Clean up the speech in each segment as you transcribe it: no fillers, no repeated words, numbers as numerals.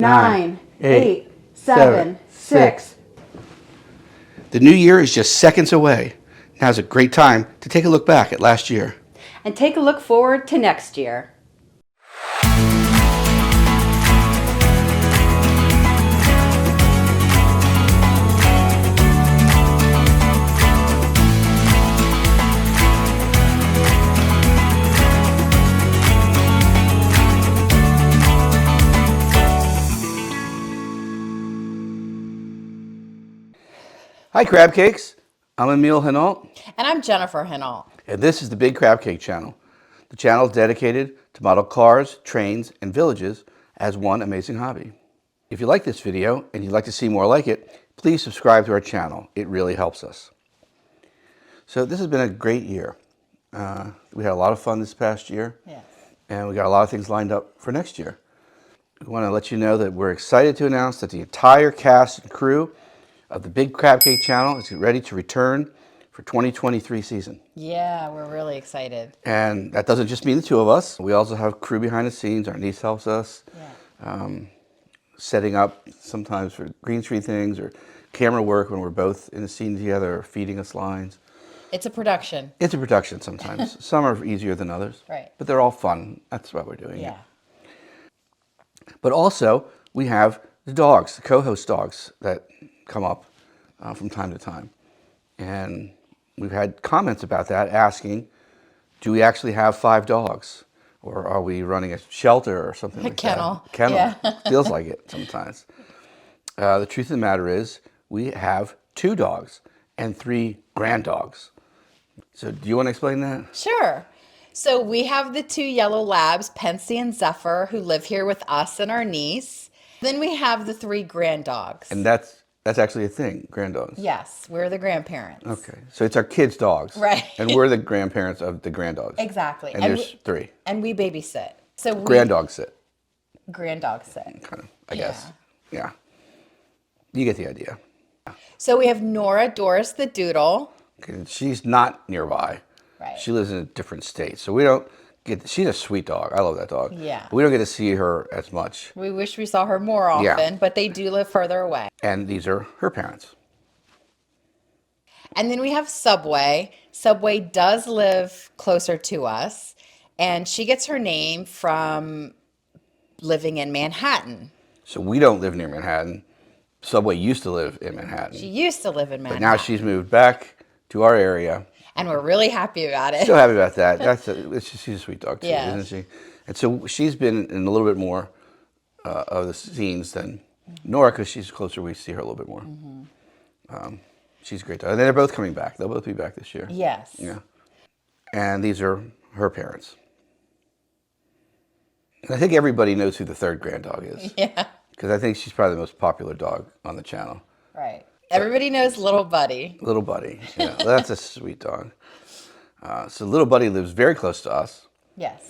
9, 8, 7, 6. The new year is just seconds away. Now's a great time to take a look back at last year. And take a look forward to next year. Hi Crab Cakes, I'm Emil Hinault. And I'm Jennifer Hinault. And this is the Big Crab Cake channel. The channel is dedicated to model cars, trains, and villages as one amazing hobby. If you like this video and you'd like to see more like it, please subscribe to our channel. It really helps us. So this has been a great year. We had a lot of fun this past year. Yes. And we got a lot of things lined up for next year. We want to let you know that we're excited to announce that the entire cast and crew of the Big Crab Cake channel is ready to return for 2023 season. Yeah, we're really excited. And that doesn't just mean the two of us. We also have crew behind the scenes. Our niece helps us setting up sometimes for green screen things or camera work when we're both in the scene together or feeding us lines. It's a production. It's a production sometimes. Some are easier than others. Right. But they're all fun. That's why we're doing Yeah. it. But also, we have the dogs, the co-host dogs that come up from time to time. And we've had comments about that asking, do we actually have 5 dogs? Or are we running a shelter or something like Kennel. that? Kennel. Yeah. Feels like it sometimes. The truth of the matter is we have 2 dogs and 3 grand dogs. So do you want to explain that? Sure. So we have the 2 yellow labs, Pensy and Zephyr, who live here with us and our niece. Then we have the 3 grand dogs. And that's actually a thing, grand dogs. Yes, we're the grandparents. Okay, so it's our kids' dogs. Right. And we're the grandparents of the grand dogs. Exactly. And there's 3. And we babysit. So we Grand dog sit, grand dog sit. kind of, I guess. Yeah. You get the idea. So we have Nora Doris the Doodle. Okay, she's not nearby. Right. She lives in a different state. So we don't get, she's a sweet dog. I love that dog. Yeah. But we don't get to see her as much. We wish we saw her more often, Yeah. but they do live further away. And these are her parents. And then we have Subway. Subway does live closer to us, and she gets her name from living in Manhattan. So we don't live near Manhattan. Subway used to live in Manhattan. She used to live in But Manhattan. now she's moved back to our area. And we're really happy about it. So happy about that. She's a sweet dog too, Yeah. isn't she? And so she's been in a little bit more of the scenes than Nora, because she's closer. We see her a little bit more. She's a great dog. And they're both coming back. They'll both be back this year. Yes. Yeah. And these are her parents. And I think everybody knows who the 3rd grand dog is. Yeah. Because I think she's probably the most popular dog on the channel. Right. Everybody knows Little Buddy. Little Buddy. Yeah, that's a sweet dog. So Little Buddy lives very close to us. Yes.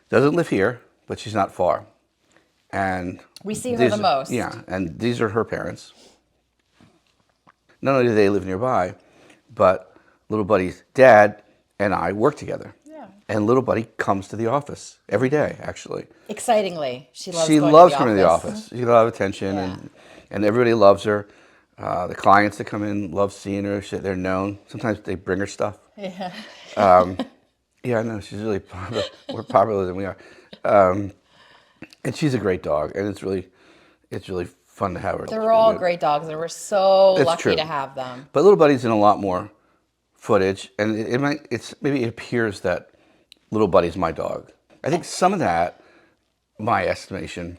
Doesn't live here, but she's not far. And We see her the most. Yeah, and these are her parents. Not only do they live nearby, but Little Buddy's dad and I work together. Yeah. And Little Buddy comes to the office every day, actually. Excitingly. She loves coming to the office. She gets a lot of attention, Yeah. and everybody loves her. The clients that come in love seeing her. They're known. Sometimes they bring her stuff. Yeah. Yeah, I know. She's really popular. More popular than we are. And she's a great dog, and it's really fun to have her. They're all great dogs, and we're so It's lucky true. to have them. But Little Buddy's in a lot more footage, and maybe it appears that Little Buddy's my dog. I think some of that, my estimation,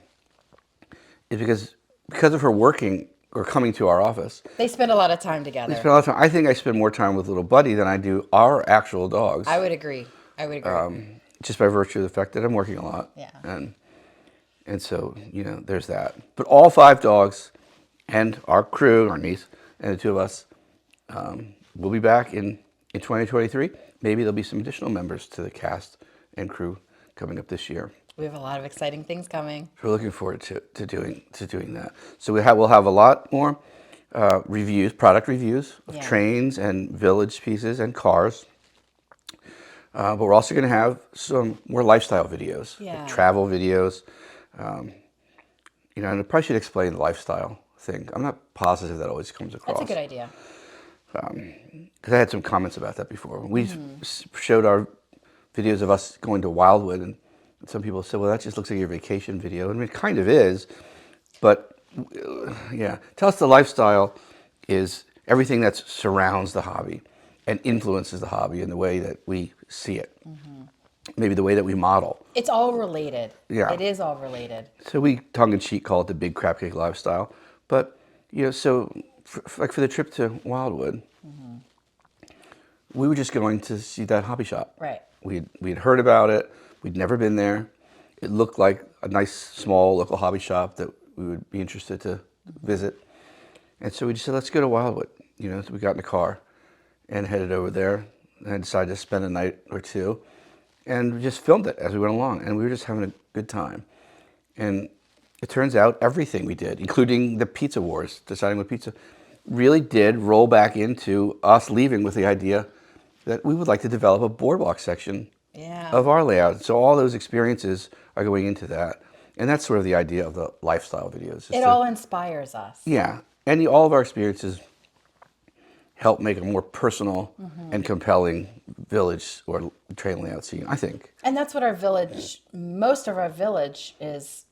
is because of her working or coming to our office. They spend a lot of time together. We spend a lot of time. I think I spend more time with Little Buddy than I do our actual dogs. I would agree. Just by virtue of the fact that I'm working a lot. Yeah. And so, there's that. But all 5 dogs and our crew, our niece, and the 2 of us, will be back in 2023. Maybe there'll be some additional members to the cast and crew coming up this year. We have a lot of exciting things coming. We're looking forward to doing that. So we'll have a lot more reviews, product reviews of trains and village pieces and cars. But we're also going to have some more lifestyle videos, like travel videos, You know, and I probably should explain the lifestyle thing. I'm not positive that always comes across. That's a good idea. Because I had some comments about that before. We showed our videos of us going to Wildwood, and some people said, well, that just looks like your vacation video. I mean, it kind of is, but yeah. To us, the lifestyle is everything that surrounds the hobby and influences the hobby in the way that we see it. Maybe the way that we model. It's all related. Yeah. It is all related. So we tongue-in-cheek call it the Big Crab Cake lifestyle. But, you know, so like for the trip to Wildwood, we were just going to see that hobby shop. Right. We'd heard about it. We'd never been there. It looked like a nice, small local hobby shop that we would be interested to visit. And so we just said, let's go to Wildwood. You know, so we got in the car and headed over there. And I decided to spend a night or two. And we just filmed it as we went along. And we were just having a good time. And it turns out everything we did, including the pizza wars, deciding what pizza, really did roll back into us leaving with the idea that we would like to develop a boardwalk section of our layout. So all those experiences are going into that. And that's sort of the idea of the lifestyle videos. It all inspires us. Yeah. And all of our experiences help make a more personal and compelling village or train layout scene, I think. And that's what our village, most of our village is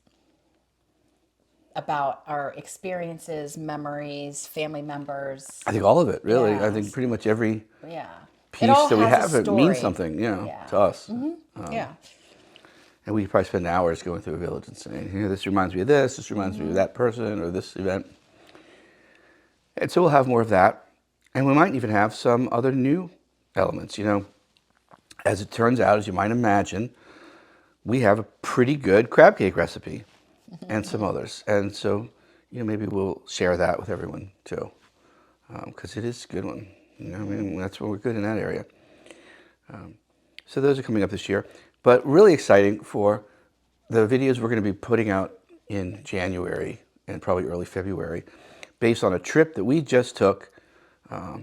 about, our experiences, memories, family members. I think all of it, really. Yeah. I think pretty much every Yeah. piece all that we has a have, it means story. something, you know, Yeah. to us. Yeah. And we probably spend hours going through a village and saying, here, this reminds me of this reminds me of that person or this event. And so we'll have more of that. And we might even have some other new elements. You know, as it turns out, as you might imagine, we have a pretty good crab cake recipe and some others. And so, you know, maybe we'll share that with everyone too, because it is a good one. You know, I mean, that's where we're good in that area. So those are coming up this year. But really exciting for the videos we're going to be putting out in January and probably early February, based on a trip that we just took. Why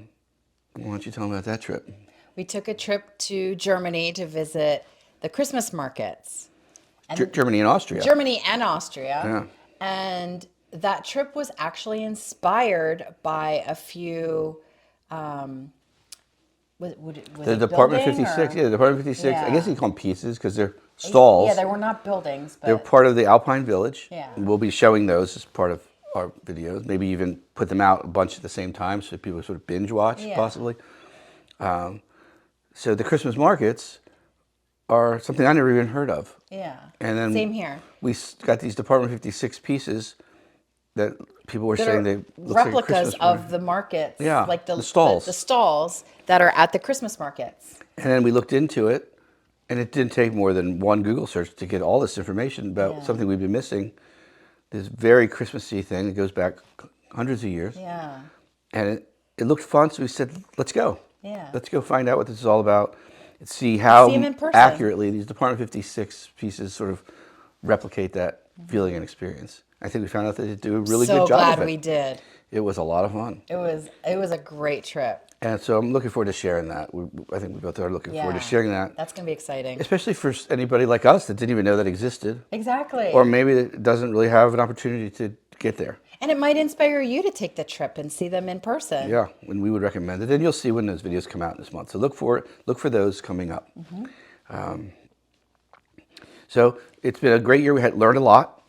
don't you tell them about that trip? We took a trip to Germany to visit the Christmas markets. And Germany and Austria. Germany and Austria. Yeah. And that trip was actually inspired by a few, was The it Department building 56, or- yeah, the Department 56. I Yeah. guess you call them pieces because they're stalls. Yeah, they were not buildings, but They're part of the Alpine Village. Yeah. We'll be showing those as part of our videos. Maybe even put them out a bunch at the same time so people sort of binge watch, Yeah. possibly. So the Christmas markets are something I never even heard of. yeah. And then Same here. we got these Department 56 pieces that people were That saying are they look like a replicas Christmas of market. the markets, Yeah, like the stalls. the stalls that are at the Christmas markets. And then we looked into it, and it didn't take more than one Google search to get all this information about Yeah. something we've been missing. This very Christmassy thing that goes back hundreds of years. Yeah. And it looked fun, so we said, let's go. Yeah. Let's go find out what this is all about and see how See 'em in person. accurately these Department 56 pieces sort of replicate that feeling and experience. I think we found out that they do a really so good job glad of it. we did. It was a lot of fun. It was a great trip. And so I'm looking forward to sharing that. I think we both are looking forward to Yeah. sharing that. That's gonna be exciting. Especially for anybody like us that didn't even know that existed. Exactly. Or maybe that doesn't really have an opportunity to get there. And it might inspire you to take the trip and see them in person. Yeah, and we would recommend it. And you'll see when those videos come out this month. So look for those coming up. So it's been a great year. We had learned a lot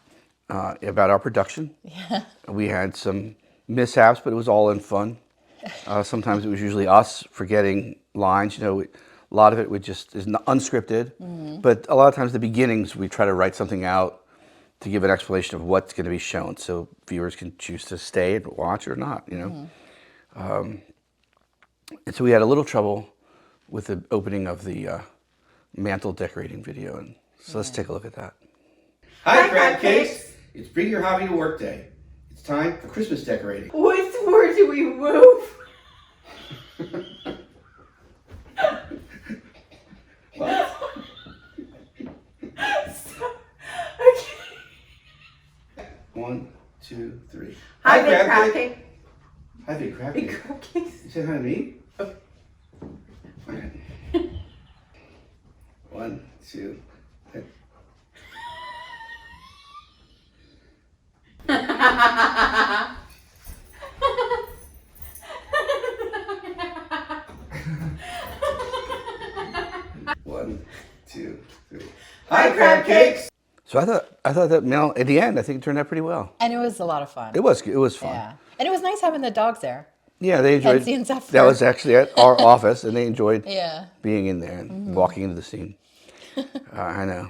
about our production. Yeah. We had some mishaps, but it was all in fun. Sometimes it was usually us forgetting lines. You know, a lot of it would just is unscripted. But a lot of times the beginnings, we try to write something out to give an explanation of what's going to be shown, so viewers can choose to stay and watch or not. You know, and so we had a little trouble with the opening of the mantle decorating video, and so let's take a look at that. Hi, Crab Cakes! It's Bring Your Hobby to Work Day. It's time for Christmas decorating. What more do we move? What? Okay. 1, 2, 3. Hi, Big Crab Cake. Hi, Big Crab Big Cake. Crab Cake. You said hi to me? Okay. 1, 2, 3. 1, 2, 3. Hi, crab cakes. So I thought that Mel at the end I think it turned out pretty well. And it was a lot of fun. It was fun. Yeah. And it was nice having the dogs there. Yeah, they enjoyed. Pansy and Zephyr. That was actually at our office, and they enjoyed Yeah. being in there and walking into the scene. I know.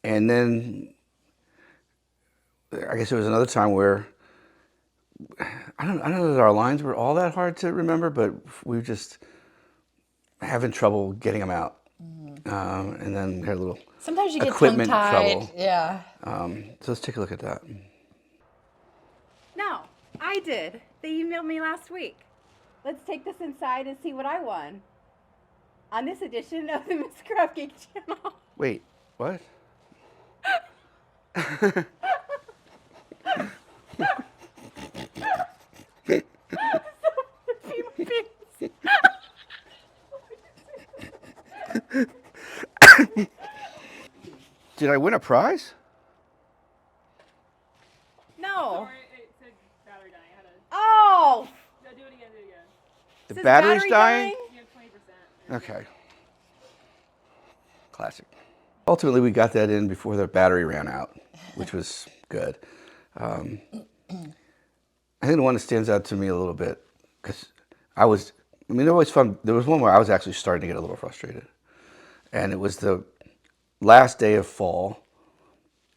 And then I guess there was another time where I don't know that our lines were all that hard to remember, but we were just having trouble getting them out. And then we had a little Sometimes you get equipment tongue-tied. trouble. Yeah. So let's take a look at that. No, I did. They emailed me last week. Let's take this inside and see what I won on this edition of the TheBigCrabCake channel. Wait, what? Did I win a prize? No. Sorry, it said battery dying. I had to Oh. no, do it again, do it again. The Says battery's battery dying? You have 20%. Okay. Classic. Ultimately, we got that in before the battery ran out, which was good. I think the one that stands out to me a little bit, because they're always fun. There was one where I was actually starting to get a little frustrated. And it was the last day of fall,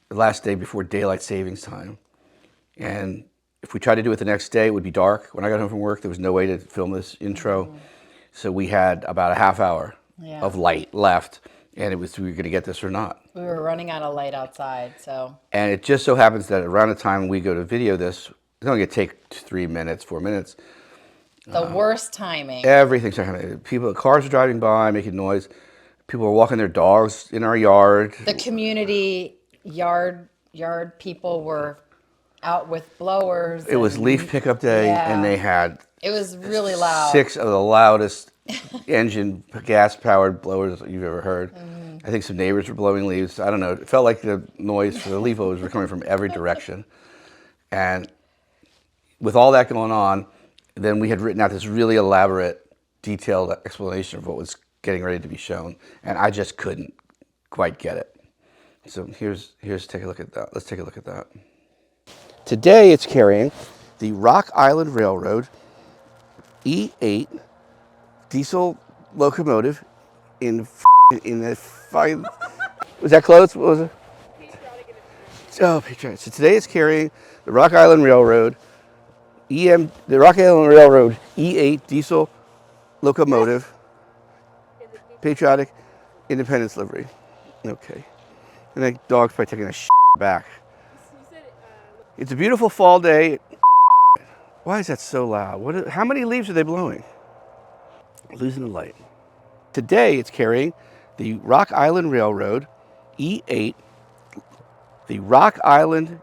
the last day before daylight savings time. And if we tried to do it the next day, it would be dark. When I got home from work, there was no way to film this intro. So we had about a half hour of light left. And it was, we were going to get this or not. We were running out of light outside, so. And it just so happens that around the time we go to video this, it's only going to take 3 minutes, 4 minutes. The worst timing. Everything's happening. Cars are driving by, making noise. People are walking their dogs in our yard. The community yard people were out with blowers. It was leaf pickup day, and they had It was really loud. 6 of the loudest engine gas-powered blowers you've ever heard. I think some neighbors were blowing leaves. I don't know. It felt like the noise for the leaf blowers were coming from every direction. And with all that going on, then we had written out this really elaborate, detailed explanation of what was getting ready to be shown, and I just couldn't quite get it. So here's take a look at that. Let's take a look at that. Today it's carrying the Rock Island Railroad E8 diesel locomotive in the fine. Was that close? What was it? Oh, patriotic. So today it's carrying the Rock Island Railroad the Rock Island Railroad E8 diesel locomotive, patriotic independence livery. Okay. And the dog's probably taking a shit back. It's a beautiful fall day. Why is that so loud? How many leaves are they blowing? Losing the light. Today it's carrying the Rock Island Railroad E8, the Rock Island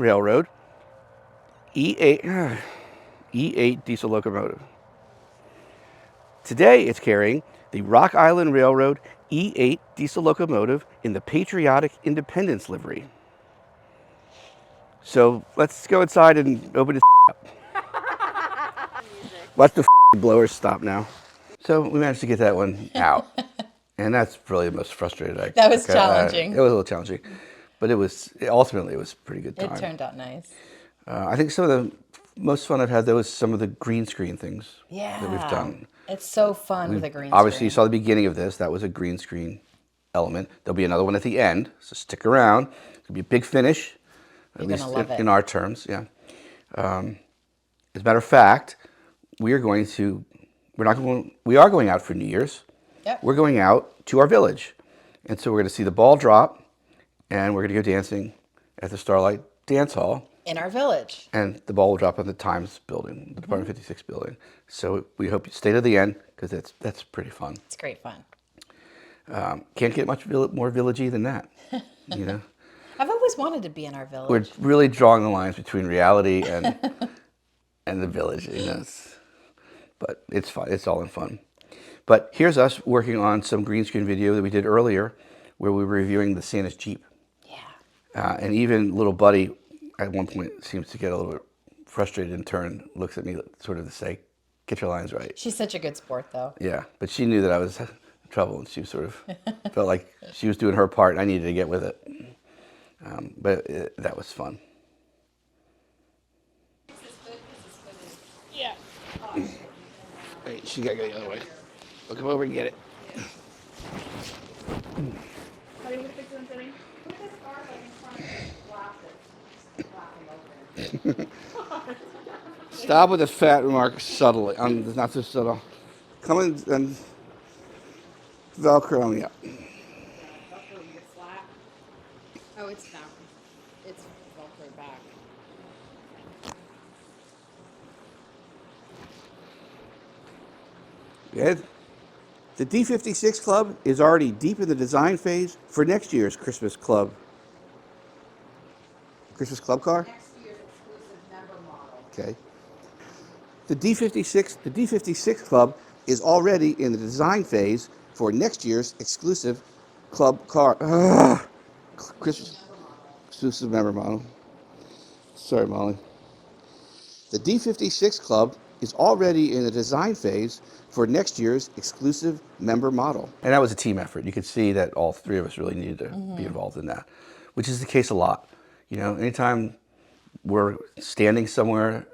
Railroad E8 diesel locomotive. Today it's carrying the Rock Island Railroad E8 diesel locomotive in the patriotic independence livery. So let's go inside and open this up. Watch the blowers stop now. So we managed to get that one out. And that's probably the most frustrated I That was challenging. It was a little challenging. But ultimately it was a pretty good time. It turned out nice. I think some of the most fun I've had though is some of the green screen things that we've done. It's so fun with a green Obviously, you screen. saw the beginning of this. That was a green screen element. There'll be another one at the end, so stick around. It'll be a big finish, at You're least gonna love it. in our terms. Yeah. As a matter of fact, we are going out for New Year's. Yep. We're going out to our village, and so we're going to see the ball drop, and we're going to go dancing at the Starlight Dance Hall. In our village. And the ball will drop on the Times building, the Department 56 building. So we hope you stay to the end because that's pretty fun. It's great fun. Can't get much more villagey than that, you know. I've always wanted to be in our village. We're really drawing the lines between reality and the village, you know. But it's fun. It's all in fun. But here's us working on some green screen video that we did earlier where we were reviewing the Santa's Jeep. Yeah. And even little Buddy at one point seems to get a little bit frustrated and looks at me sort of to say, get your lines right. She's such a good sport, though. Yeah, but she knew that I was in trouble, and she sort of felt like she was doing her part, and I needed to get with it. That was fun. Yeah. Wait, she got to go the other way. I'll come over and get it. How do you fix it, Jenny? Stop with the fat remark subtly. Not so subtle. Come in and Velcro me up. Oh, it's not. It's Velcro back. Ed, the D56 Club is already deep in the design phase for next year's Christmas Club. Christmas Club car? Next year's exclusive member model. Okay. The D56 Club is already in the design phase for next year's exclusive club car. Christmas exclusive member model. Sorry, Molly. The D56 Club is already in the design phase for next year's exclusive member model. And that was a team effort. You could see that all three of us really needed to be involved in that, which is the case a lot. You know, anytime we're standing somewhere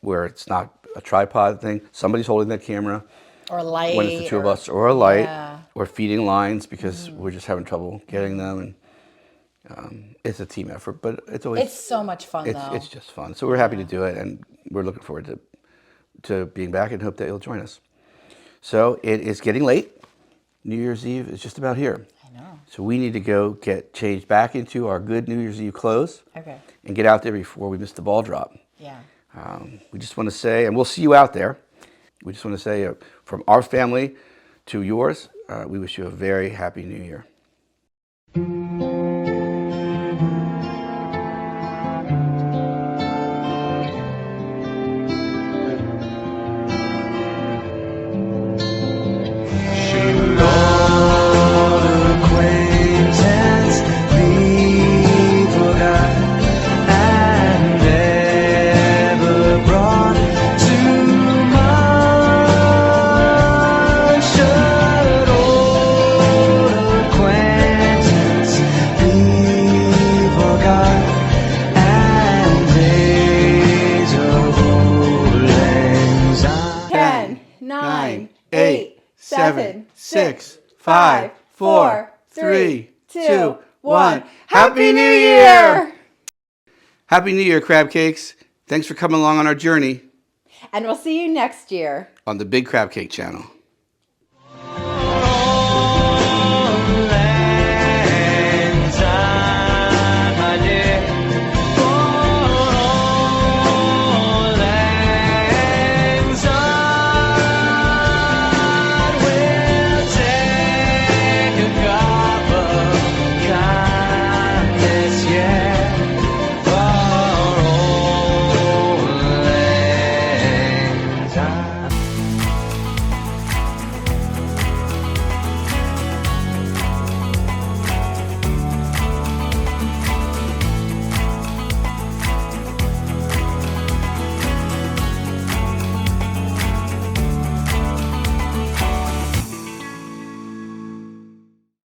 where it's not a tripod thing, somebody's holding that camera. Or light. When it's the two of us, or a light, Yeah. or feeding lines because we're just having trouble getting them. And it's a team effort, but it's always... It's so much fun, though. It's just fun. So we're happy to do it, and we're looking forward to being back and hope that you'll join us. So it is getting late. New Year's Eve is just about here. I know. So we need to go get changed back into our good New Year's Eve clothes. Okay. And get out there before we miss the ball drop. Yeah. We just want to say, and we'll see you out there. We just want to say, from our family to yours, we wish you a very happy New Year. Six, five, four, three, two, one. Happy New Year! Happy New Year, Crab Cakes. Thanks for coming along on our journey And we'll see you next year on the Big Crab Cake channel.